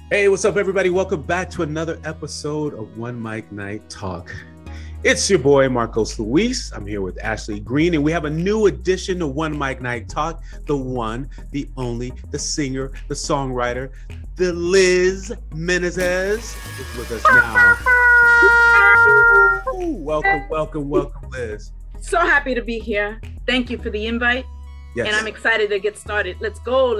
Hey, what's up, everybody? Welcome back to another episode of OneMicNite Talk. It's your boy, Marcos Luis. I'm here with Ashley Green, and we have a new addition to OneMicNite Talk. The one, the only, the singer, the songwriter, the Liz Menezes is with us now. Welcome, Liz. So happy to be here. Thank you for the invite. Yes. And I'm excited to get started. Let's go.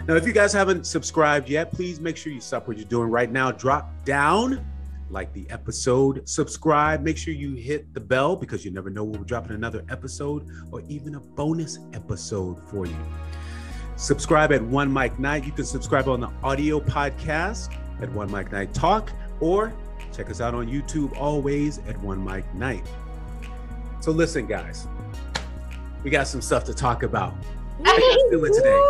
Now, if you guys haven't subscribed yet, please make sure you stop what you're doing right now. Drop down, like the episode, subscribe. Make sure you hit the bell because you never know when we're dropping another episode or even a bonus episode for you. Subscribe at OneMicNite. You can subscribe on the audio podcast at OneMicNite Talk, or check us out on YouTube always at OneMicNite. So listen, guys, we got some stuff to talk about. How you feeling today?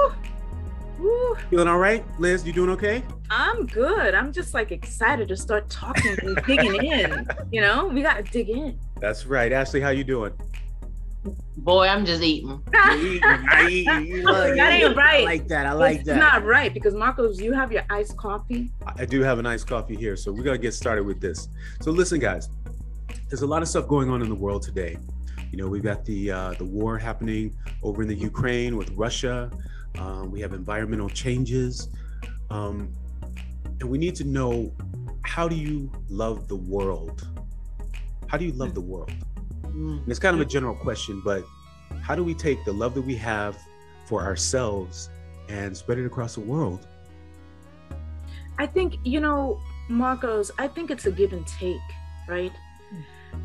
Woo. Feeling all right? Liz, you doing okay? I'm good. I'm just excited to start talking and digging in. We got to dig in. That's right. Ashley, how you doing? Boy, I'm just eating. That ain't right. I like that. It's not right because Marcos, you have your iced coffee. I do have an iced coffee here, so we're going to get started with this. So listen, guys, there's a lot of stuff going on in the world today. We've got the war happening over in the Ukraine with Russia. We have environmental changes. And we need to know, how do you love the world? How do you love the world? And it's kind of a general question, but how do we take the love that we have for ourselves and spread it across the world? I think, Marcos, I think it's a give and take, right?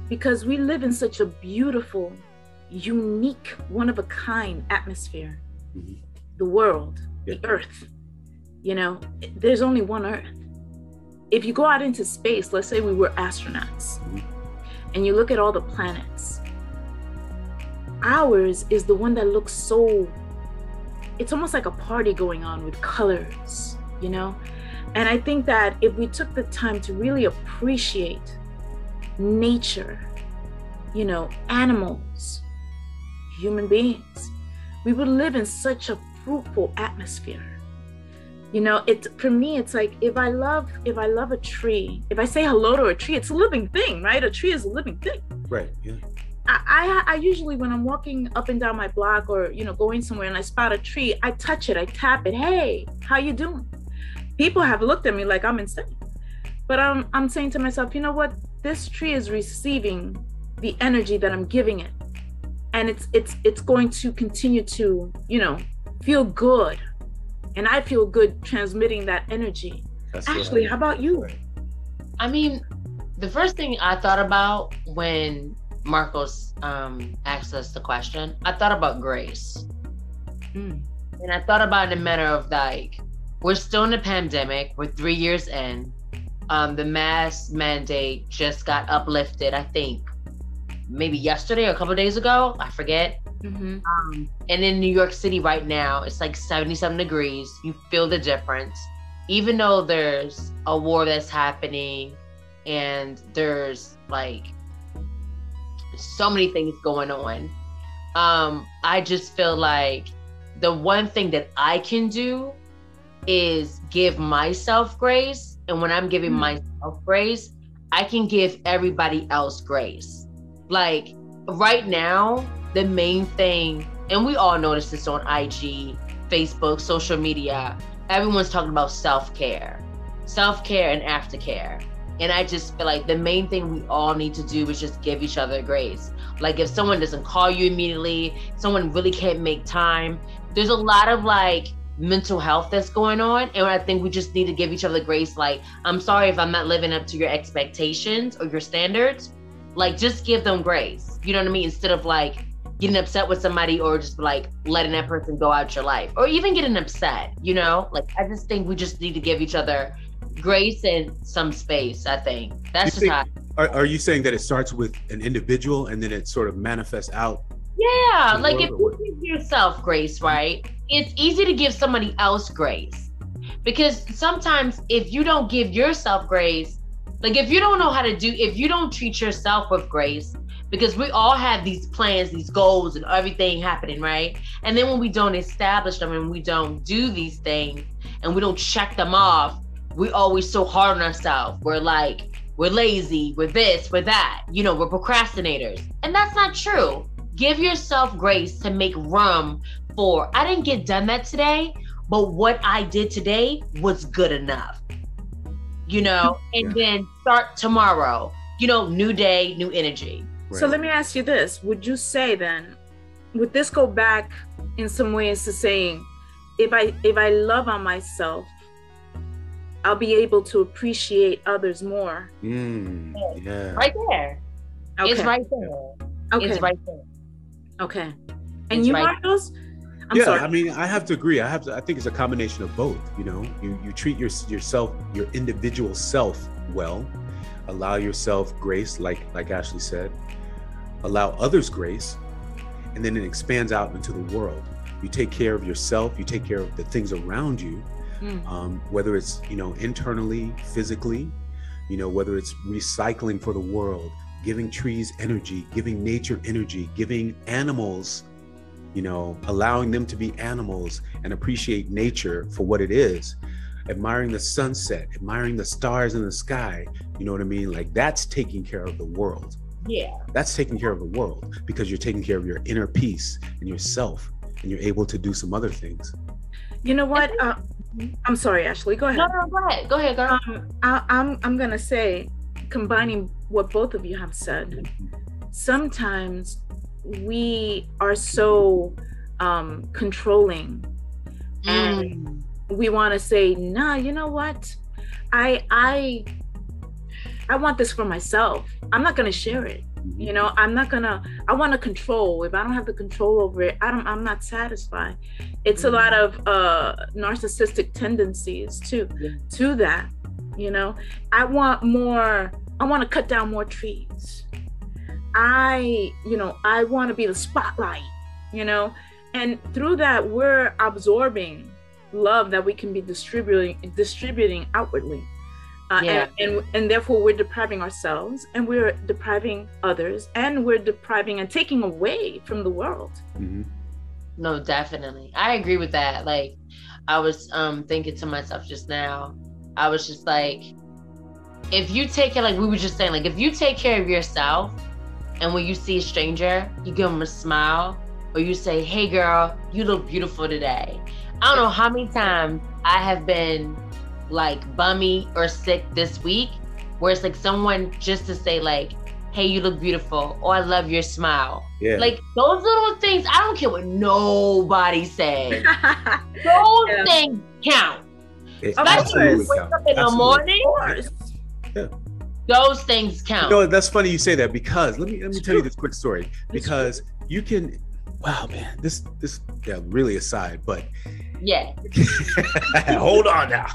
Because we live in such a beautiful, unique, one-of-a-kind atmosphere. Mm-hmm. The world, the earth, there's only one earth. If you go out into space, let's say we were astronauts, and you look at all the planets, ours is the one that looks it's almost like a party going on with colors, And I think that if we took the time to really appreciate nature, animals, human beings, we would live in such a fruitful atmosphere. For me, it's like if I love a tree, if I say hello to a tree, it's a living thing, right? A tree is a living thing. Right. Yeah. I usually, when I'm walking up and down my block or going somewhere and I spot a tree, I touch it, I tap it. Hey, how you doing? People have looked at me like I'm insane, but I'm saying to myself, you know what? This tree is receiving the energy that I'm giving it, and it's going to continue to feel good, and I feel good transmitting that energy. That's Ashley, how about you? I mean, the first thing I thought about when Marcos asked us the question, I thought about grace. And I thought about it in a manner of we're still in a pandemic, we're 3 years in, the mask mandate just got uplifted, I think maybe yesterday or a couple of days ago, I forget. Mm-hmm. And in New York City right now, it's 77 degrees. You feel the difference. Even though there's a war that's happening and there's so many things going on, I just feel like the one thing that I can do is give myself grace. And when I'm giving myself grace, I can give everybody else grace. Right now, the main thing, and we all notice this on IG, Facebook, social media, everyone's talking about self-care and aftercare. And I just feel like the main thing we all need to do is just give each other grace. If someone doesn't call you immediately, someone really can't make time, there's a lot of mental health that's going on. And I think we just need to give each other grace. I'm sorry if I'm not living up to your expectations or your standards. Just give them grace. You know what I mean? Instead of getting upset with somebody or just letting that person go out your life or even getting upset, I just think we just need to give each other grace and some space. I think that's just how. Are you saying that it starts with an individual and then it sort of manifests out? Yeah, if you give yourself grace, right? It's easy to give somebody else grace because sometimes if you don't give yourself grace, Like if you don't know how to if you don't treat yourself with grace, because we all have these plans, these goals and everything happening, right? And then when we don't establish them and we don't do these things and we don't check them off, we always so hard on ourselves. We're like, we're lazy, we're this, we're that, you know, we're procrastinators. And that's not true. Give yourself grace to make room for, I didn't get done that today, but what I did today was good enough, you know, and then start tomorrow, you know, new day, new energy. Right. So let me ask you this. Would you say then, would this go back in some ways to saying, if I love on myself, I'll be able to appreciate others more? Yeah. Right there. Okay. It's right there. Okay. It's right there. Okay. And It's you, right. Marcos? I'm sorry. I mean, I have to agree. I think it's a combination of both. You know, you treat yourself, your individual self well, allow yourself grace, like Ashley said, allow others grace, and then it expands out into the world. You take care of yourself, you take care of the things around you, whether it's, you know, internally, physically, you know, whether it's recycling for the world, giving trees energy, giving nature energy, giving animals, you know, allowing them to be animals and appreciate nature for what it is, admiring the sunset, admiring the stars in the sky, you know what I mean? Like that's taking care of the world. Yeah. That's taking care of the world because you're taking care of your inner peace and yourself, and you're able to do some other things. You know what? I'm sorry, Ashley. Go ahead. No, go ahead. Go ahead, girl. I'm gonna say, combining what both of you have said, sometimes we are so controlling, and we want to say, nah, you know what? I want this for myself. I'm not gonna share it. You know, I want to control. If I don't have the control over it, I'm not satisfied. It's a lot of narcissistic tendencies to that, you know. I want to cut down more trees. I want to be the spotlight, you know, and through that, we're absorbing love that we can be distributing outwardly. And therefore we're depriving ourselves, and we're depriving others, and we're depriving and taking away from the world. No, definitely. I agree with that. Like, I was thinking to myself just now, I was just like, if you take care, like we were just saying, like if you take care of yourself, and when you see a stranger, you give them a smile, or you say, hey girl, you look beautiful today. I don't know how many times I have been like bummy or sick this week, where it's like someone just to say like, hey, you look beautiful, or I love your smile. Yeah. Like those little things, I don't care what nobody says. Those things count. Especially when you wake up in the morning. Yeah. Those things count. You know, that's funny you say that, because let me tell you this quick story, because you can, wow man, this really aside, but yeah. Hold on now.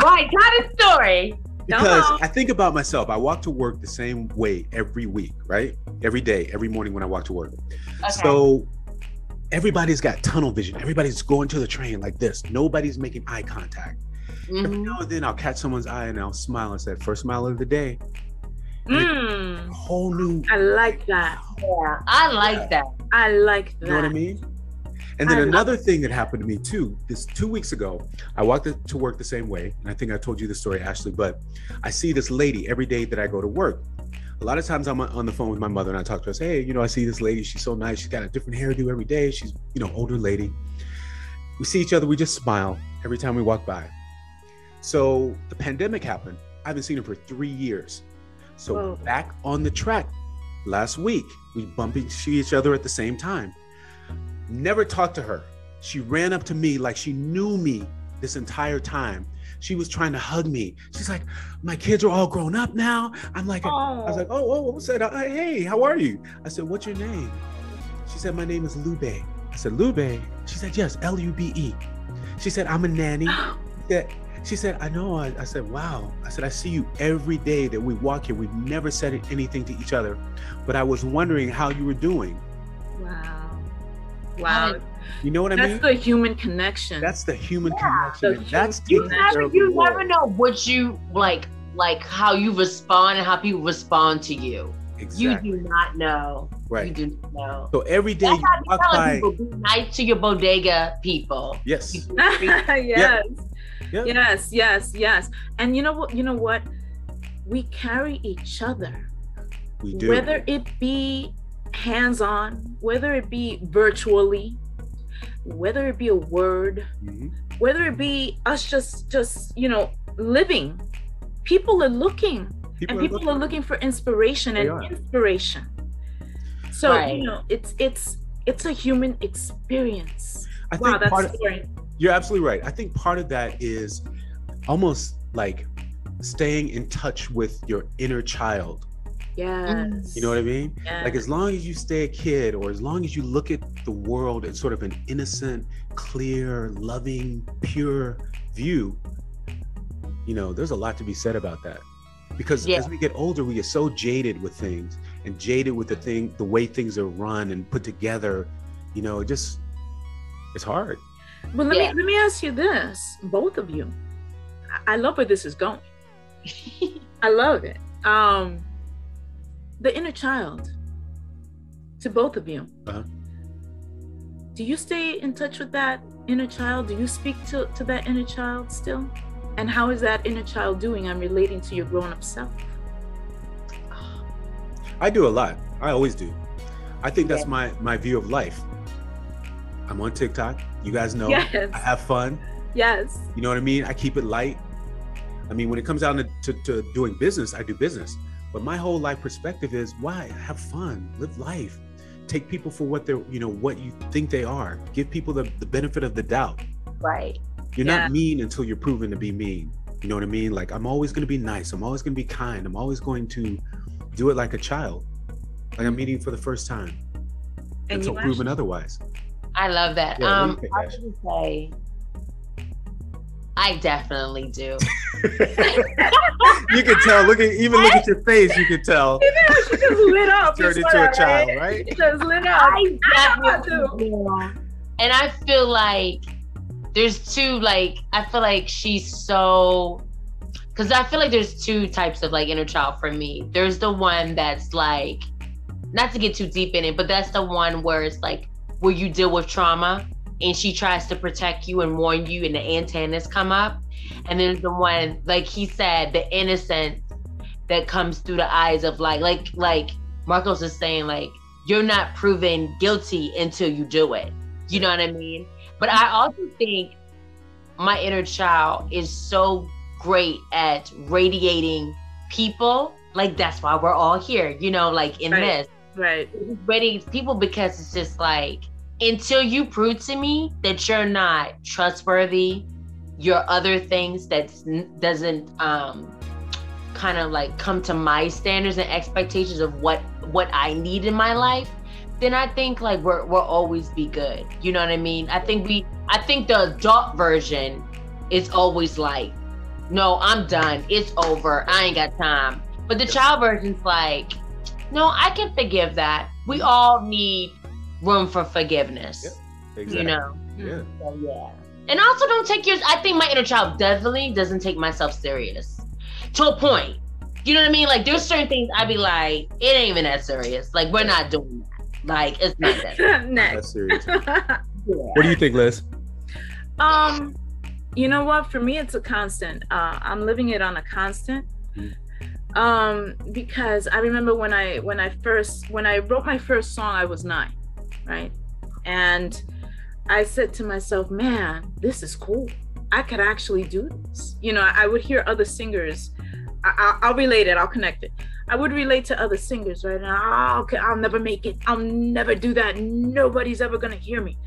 Right, got a story. Because I think about myself. I walk to work the same way every week, right? Every day, every morning when I walk to work. Okay. So everybody's got tunnel vision. Everybody's going to the train like this. Nobody's making eye contact. Every now and then I'll catch someone's eye and I'll smile and say, first smile of the day. A whole new. I like that. Yeah, I like that. I like that. You know what I mean? And then another thing that happened to me too, this 2 weeks ago, I walked to work the same way. And I think I told you the story, Ashley, but I see this lady every day that I go to work. A lot of times I'm on the phone with my mother and I talk to her, say, hey, you know, I see this lady, she's so nice. She's got a different hairdo every day. She's, you know, older lady. We see each other, we just smile every time we walk by. So the pandemic happened. I haven't seen her for 3 years. So back on the track last week, we bumped into each other at the same time. Never talked to her. She ran up to me like she knew me this entire time. She was trying to hug me. She's like, my kids are all grown up now. I'm like, I was like, I said, hey, how are you? I said, what's your name? She said, my name is Lube. I said, Lube? She said, yes, Lube. She said, I'm a nanny. She said, I know. I said, wow. I said, I see you every day that we walk here. We've never said anything to each other, but I was wondering how you were doing. Wow. You know what I mean? That's the human connection. That's the human connection. You never know what you like like how you respond and how people respond to you. Exactly. You do not know. Right. You do not know. So every day That's you walk by. People, be nice to your bodega people. Yes. Yes. Yep. Yes. And you know what? We carry each other. We do. Whether it be hands-on, whether it be virtually, whether it be a word, whether it be us just living. People are looking. People are looking for inspiration and inspiration. So it's a human experience. I think you're absolutely right. I think part of that is almost like staying in touch with your inner child. Yes. You know what I mean? Yes. Like as long as you stay a kid, or as long as you look at the world in sort of an innocent, clear, loving, pure view, there's a lot to be said about that. Because as we get older, we get so jaded with things, and jaded with the way things are run and put together. It's hard. But let me ask you this, both of you. I love where this is going. I love it. The inner child, to both of you. Do you stay in touch with that inner child? Do you speak to that inner child still? And how is that inner child doing? I'm relating to your grown-up self. I do a lot. I always do. I think that's my view of life. I'm on TikTok. You guys know. Yes. I have fun. Yes. You know what I mean? I keep it light. I mean, when it comes down to doing business, I do business. But my whole life perspective is why? Have fun, live life, take people for what they're, what you think they are. Give people the benefit of the doubt. Right. You're not mean until you're proven to be mean. You know what I mean? Like, I'm always going to be nice. I'm always going to be kind. I'm always going to do it like a child, like I'm meeting for the first time, until proven otherwise. I love that. I was going to say, I definitely do. You can tell. Look at your face. You can tell. She just lit up. Turned into a child, right? She just lit up. I definitely do. And I feel like there's two. Like I feel like she's so. Because I feel like there's two types of like inner child for me. There's the one that's like, not to get too deep in it, but that's the one where it's like where you deal with trauma. And she tries to protect you and warn you, and the antennas come up. And there's the one, like he said, the innocence that comes through the eyes of like Marcos is saying, like, you're not proven guilty until you do it. You know what I mean? But I also think my inner child is so great at radiating people. Like, that's why we're all here, like in this. Right. Radiating people, because it's just like, until you prove to me that you're not trustworthy, your other things that doesn't kind of like come to my standards and expectations of what I need in my life, then I think like we'll always be good. You know what I mean? I think the adult version is always like, no, I'm done. It's over. I ain't got time. But the child version's like, no, I can forgive that. We all need room for forgiveness. Yeah, exactly. Yeah. So, and also I think my inner child definitely doesn't take myself serious to a point. You know what I mean? Like, there's certain things I'd be like, it ain't even that serious. Like, we're not doing that. Like, it's not that. Next. Serious. What do you think, Liz? You know what? For me, it's a constant. I'm living it on a constant. Because I remember when I wrote my first song, I was 9. Right. And I said to myself, man, this is cool. I could actually do this. I would hear other singers. I'll relate it. I'll connect it. I would relate to other singers, right? And okay, I'll never make it. I'll never do that. Nobody's ever going to hear me.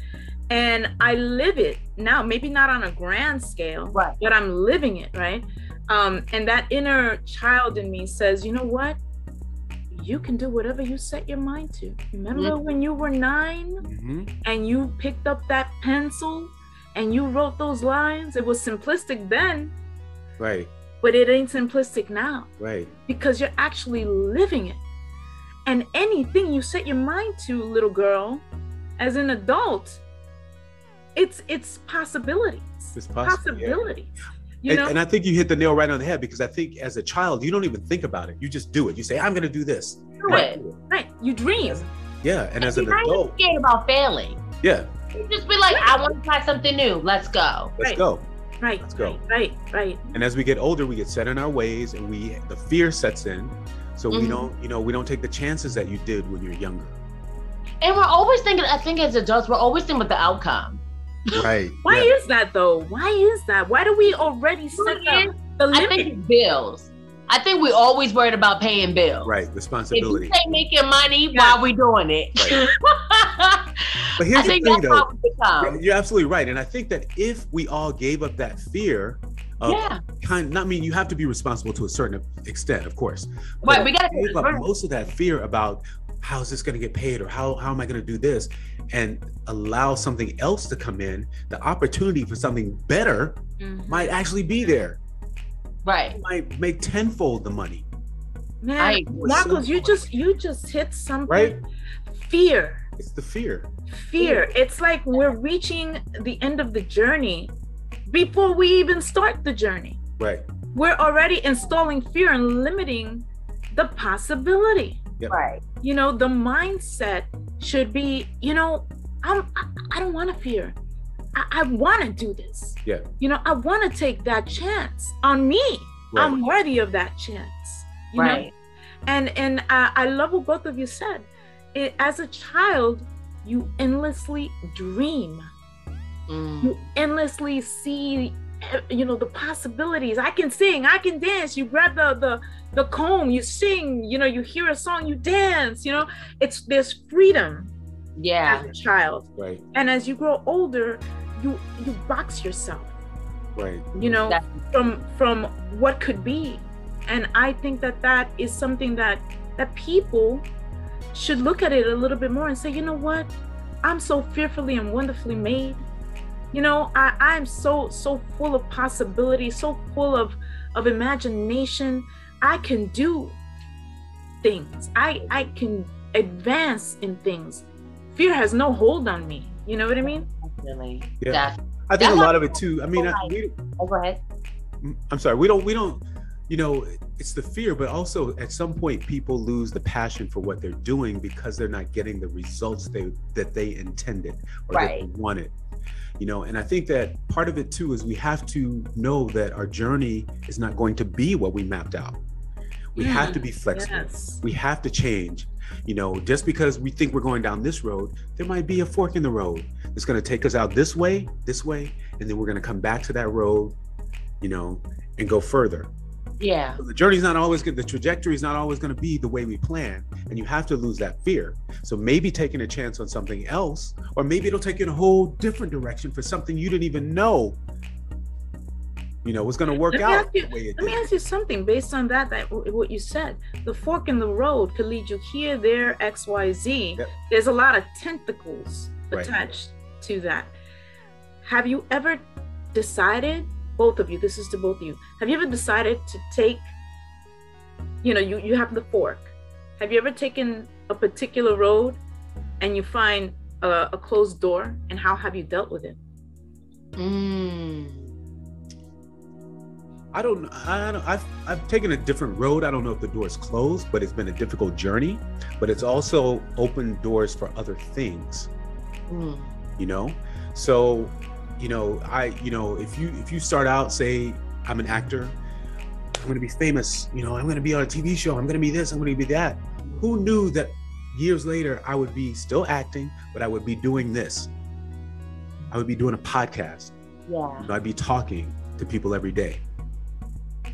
And I live it now, maybe not on a grand scale, right, but I'm living it. Right. And that inner child in me says, you know what? You can do whatever you set your mind to. Remember when you were 9 and you picked up that pencil and you wrote those lines? It was simplistic then. Right. But it ain't simplistic now. Right. Because you're actually living it. And anything you set your mind to, little girl, as an adult, it's possibilities. It's possibilities. And I think you hit the nail right on the head, because I think as a child, you don't even think about it. You just do it. You say, I'm going to do this. Do it. Right. You dream. Yeah. And as an adult. You're scared about failing. Yeah. You just be like, I want to try something new. Let's go. Let's go. Right. Let's go. Right. And as we get older, we get set in our ways, and the fear sets in. So we don't take the chances that you did when you're younger. And we're always thinking, I think as adults, we're always thinking about the outcome. Right. Why is that though? Why is that? Why do we already set up the limit? I think it's bills. I think we're always worried about paying bills. Right. Responsibility. If you ain't making money, why are we doing it? Right. But here's the thing though. You're absolutely right. And I think that if we all gave up that fear of you have to be responsible to a certain extent, of course. Right. We gotta give up most of that fear about how is this going to get paid, or how am I going to do this, and allow something else to come in, the opportunity for something better might actually be there. Right. You might make tenfold the money. Man, Marcos, you just hit something. Right? Fear. It's the fear. It's like we're reaching the end of the journey before we even start the journey. Right. We're already installing fear and limiting the possibility. Yep. Right. The mindset should be, I don't want to fear. I want to do this. Yeah. I want to take that chance on me. Right. I'm worthy of that chance. You know? And I love what both of you said. As a child, you endlessly dream. You endlessly see, the possibilities. I can sing, I can dance. You grab the comb, you sing, you hear a song, you dance, there's freedom. Yeah. As a child. Right. And as you grow older, you box yourself. Right. From what could be. And I think that is something that people should look at it a little bit more and say, you know what? I'm so fearfully and wonderfully made. I'm so full of possibility, so full of imagination. I can do things. I can advance in things. Fear has no hold on me. You know what I mean? Definitely. Yeah. I think a lot of it too. I mean, go ahead. I'm sorry. We don't, it's the fear, but also at some point people lose the passion for what they're doing because they're not getting the results that they intended or that they wanted. And I think that part of it too is we have to know that our journey is not going to be what we mapped out. We have to be flexible. Yes. We have to change. Just because we think we're going down this road, there might be a fork in the road that's going to take us out this way, and then we're going to come back to that road, and go further. Yeah. So the journey's not always good. The trajectory is not always going to be the way we plan, and you have to lose that fear. So maybe taking a chance on something else, or maybe it'll take you in a whole different direction for something you didn't even know, was going to work out the way it did. Let me ask you something based on that what you said. The fork in the road could lead you here, there, X, Y, Z. Yep. There's a lot of tentacles attached to that. Have you ever decided, both of you, this is to both of you, have you ever decided to take, you have the fork. Have you ever taken a particular road and you find a closed door, and how have you dealt with it? I've taken a different road. I don't know if the door is closed, but it's been a difficult journey, but it's also opened doors for other things. So, if you start out, say, I'm an actor, I'm going to be famous, I'm going to be on a TV show, I'm going to be this, I'm going to be that. Who knew that years later I would be still acting, but I would be doing this? I would be doing a podcast. Yeah. I'd be talking to people every day.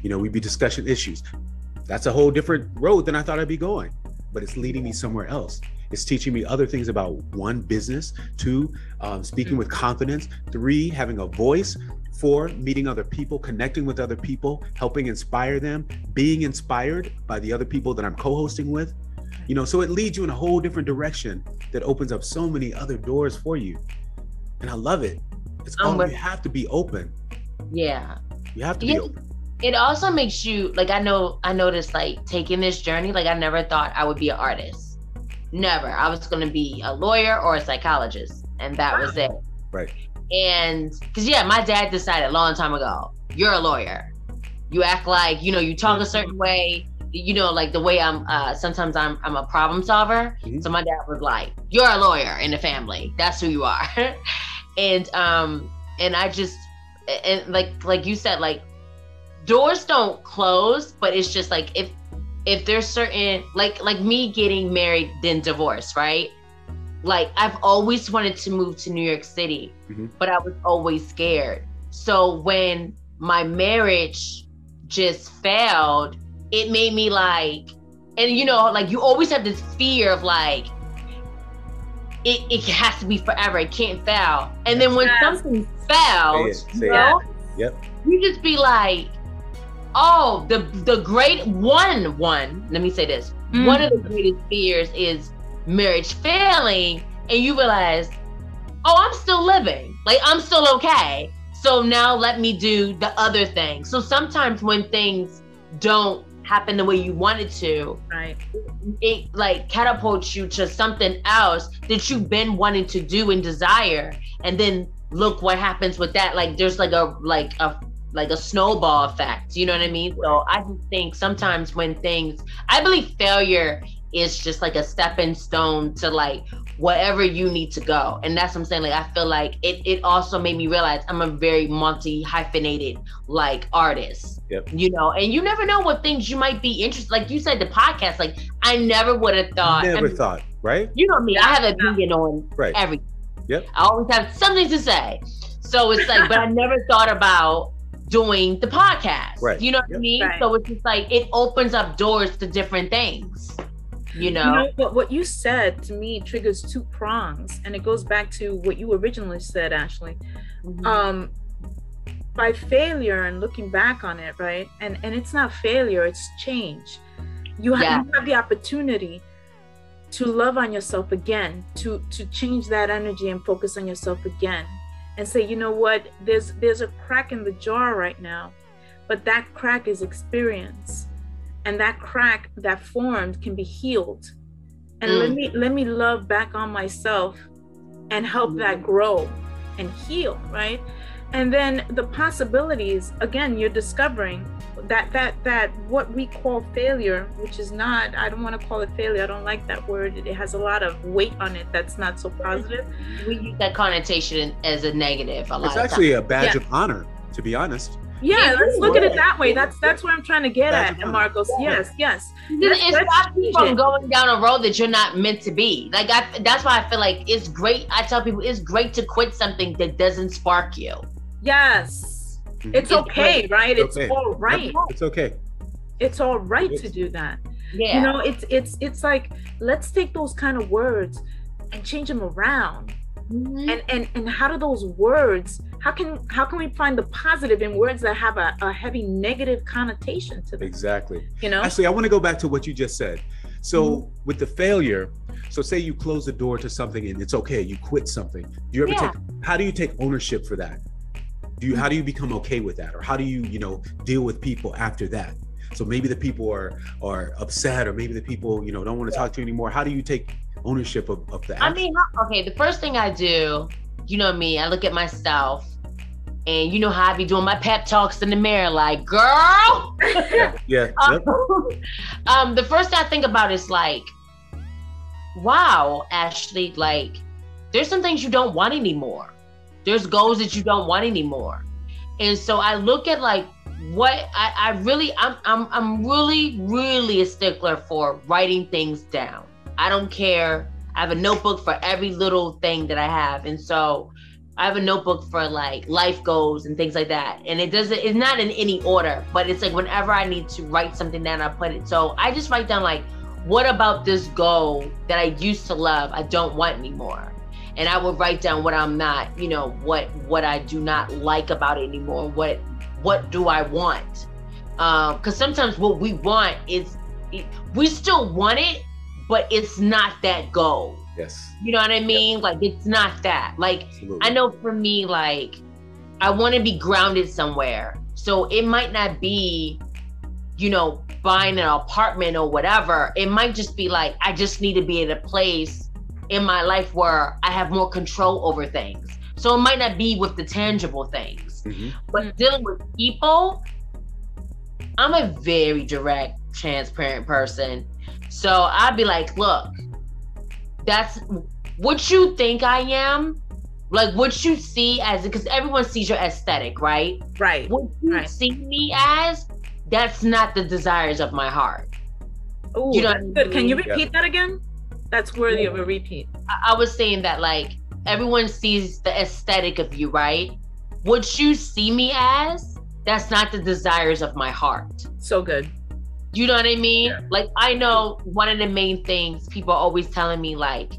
We'd be discussing issues. That's a whole different road than I thought I'd be going, but it's leading me somewhere else. It's teaching me other things about 1, business, 2, speaking with confidence, 3, having a voice, 4, meeting other people, connecting with other people, helping inspire them, being inspired by the other people that I'm co-hosting with. So it leads you in a whole different direction that opens up so many other doors for you. And I love it. It's you have to be open. Yeah. You have to be open. It also makes you, like, I noticed, like, taking this journey, like, I never thought I would be an artist. Never. I was going to be a lawyer or a psychologist, and that was it. Right. And, because, my dad decided a long time ago, you're a lawyer. You act like, you know, you talk a certain way, you know, like the way sometimes I'm a problem solver. Mm-hmm. So my dad was like, you're a lawyer in the family. That's who you are. And I just, and like you said, like doors don't close, but it's just like, if there's certain, like me getting married, then divorced, right? Like I've always wanted to move to New York City, mm-hmm. but I was always scared. So when my marriage just failed, it made me like, and you know, like you always have this fear of like, it has to be forever, it can't fail. And then when something fails, you know, you just be like, oh, the great one, let me say this. Mm-hmm. One of the greatest fears is marriage failing, and you realize, oh, I'm still living. Like, I'm still okay. So now let me do the other thing. So sometimes when things don't happen the way you want it to, right, it like catapults you to something else that you've been wanting to do and desire. And then look what happens with that. Like, there's like a snowball effect, you know what I mean? So I just think sometimes when I believe failure is just like a stepping stone to like wherever you need to go. And that's what I'm saying. Like, I feel like it also made me realize I'm a very multi-hyphenated like artist, you know, and you never know what things you might be interested. Like you said, the podcast, like I never would have thought. Thought, right? You know me, I have an opinion on everything. Yep. I always have something to say. So it's like, but I never thought about doing the podcast, right? You know what I mean? Right. So it's just like, it opens up doors to different things, you know? But what you said to me triggers two prongs, and it goes back to what you originally said, Ashley. Mm-hmm. By failure and looking back on it, right? And it's not failure, it's change. You have the opportunity to love on yourself again, to change that energy and focus on yourself again. And say, you know what, there's a crack in the jar right now, but that crack is experience, and that crack that formed can be healed. And let me love back on myself and help that grow and heal, right? And then the possibilities, again, you're discovering that what we call failure, which is not, I don't want to call it failure. I don't like that word. It has a lot of weight on it that's not so positive. We use that connotation as a negative a lot. It's actually a badge of honor, to be honest. Yeah, let's look at it that way. That's what I'm trying to get at, Marcos. Yes. It stops you from going down a road that you're not meant to be. Like that's why I feel like it's great. I tell people it's great to quit something that doesn't spark you. Yes. It's okay, right? It's all right. It's okay. It's all right to do that. Yeah. You know, it's like, let's take those kind of words and change them around. Mm-hmm. And how do those words, how can we find the positive in words that have a heavy negative connotation to them? Exactly. You know? Actually, I want to go back to what you just said. So with the failure, so say you close the door to something and it's okay, you quit something. Do you ever how do you take ownership for that? How do you become okay with that? Or how do you deal with people after that? So maybe the people are upset, or maybe the people, don't want to talk to you anymore. How do you take ownership of the action? I mean, okay, the first thing I do, you know me, I look at myself, and you know how I be doing my pep talks in the mirror, like, girl. The first thing I think about is like, wow, Ashley, like, there's some things you don't want anymore. There's goals that you don't want anymore. And so I look at like what I'm really a stickler for writing things down. I don't care. I have a notebook for every little thing that I have. And so I have a notebook for like life goals and things like that. And it's not in any order, but it's like whenever I need to write something down, I put it. So I just write down like, what about this goal that I used to love, I don't want anymore? And I would write down what I'm not, what I do not like about it anymore. What do I want? Because sometimes what we want is, we still want it, but it's not that goal. Yes. You know what I mean? Like, it's not that. Like, absolutely. I know for me, like, I want to be grounded somewhere. So it might not be, buying an apartment or whatever. It might just be like, I just need to be at a place in my life where I have more control over things. So it might not be with the tangible things. But dealing with people, I'm a very direct, transparent person. So I'd be like, look, that's what you think I am. Like what you see as, because everyone sees your aesthetic, right? Right. What you see me as, that's not the desires of my heart. Oh, you know that's good. Can you repeat that again? That's worthy of a repeat. I was saying that like everyone sees the aesthetic of you, right? What you see me as, that's not the desires of my heart. So good. You know what I mean? Yeah. Like I know one of the main things people are always telling me, like,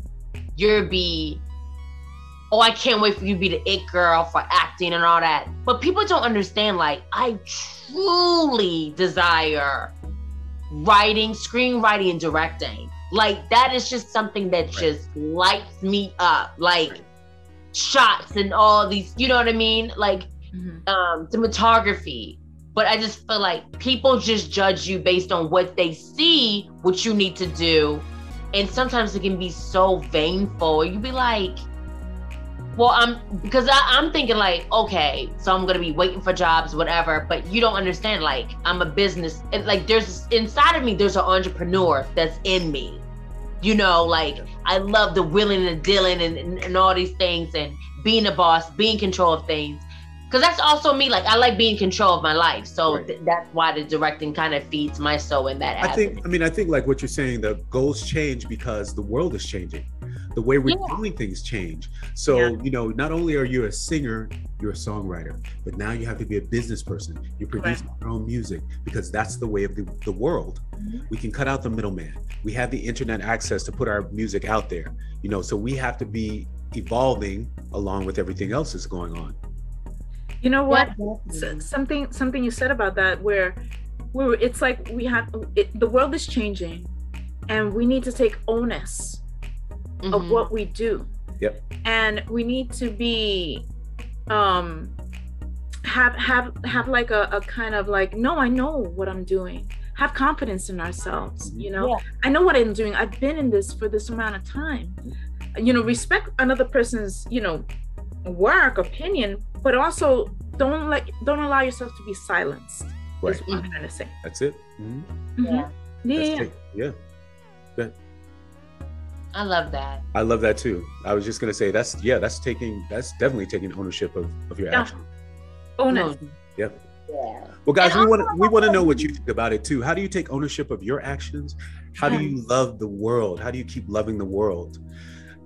I can't wait for you to be the it girl for acting and all that. But people don't understand, like, I truly desire writing, screenwriting, and directing. Like, that is just something that just lights me up. Like, shots and all these, you know what I mean? Like, cinematography. But I just feel like people just judge you based on what they see, what you need to do. And sometimes it can be so vainful. You'd be like, well, I'm thinking like, okay, so I'm going to be waiting for jobs, whatever, but you don't understand, like, I'm a business, and like there's inside of me, there's an entrepreneur that's in me, you know, like I love the willing and dealing and all these things and being a boss, being in control of things. Cause that's also me, like I like being in control of my life. So that's why the directing kind of feeds my soul in that aspect. I think like what you're saying, the goals change because the world is changing. The way we're doing things change. So, you know, not only are you a singer, you're a songwriter, but now you have to be a business person. You're producing your own music because that's the way of the world. We can cut out the middleman. We have the internet access to put our music out there, you know, so we have to be evolving along with everything else that's going on. You know what? Something you said about that, where it's like the world is changing, and we need to take onus of what we do. Yep. And we need to be have like a kind of like, no, I know what I'm doing. Have confidence in ourselves. You know, I know what I'm doing. I've been in this for this amount of time. You know, respect another person's, you know, work, opinion, but also don't allow yourself to be silenced. Is what I'm trying to say. That's it. Yeah. Good. I love that. I love that too. I was just gonna say that's definitely taking ownership of your action. Ownership. Yeah. Well, guys, we want to know what you think about it too. How do you take ownership of your actions? How do you love the world? How do you keep loving the world?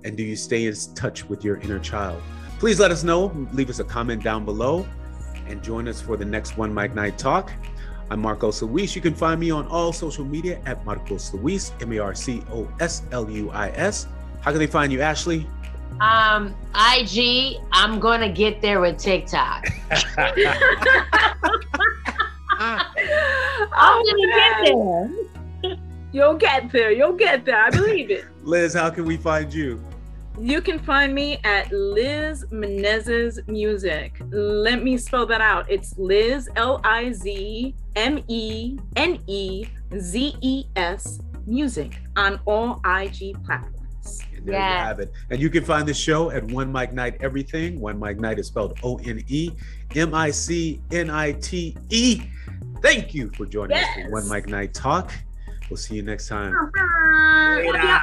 And do you stay in touch with your inner child? Please let us know. Leave us a comment down below and join us for the next One Mic Night Talk. I'm Marcos Luis. You can find me on all social media at Marcos Luis, MarcosLuis. How can they find you, Ashley? IG, I'm going to get there with TikTok. I'm going to get there. You'll get there. I believe it. Liz, how can we find you? You can find me at Liz Menezes Music. Let me spell that out. It's Liz, LizMenezes Music on all IG platforms. And there you have it. And you can find the show at One Mic Night Everything. One Mic Night is spelled ONEMICNITE. Thank you for joining us for One Mic Night Talk. We'll see you next time. Later.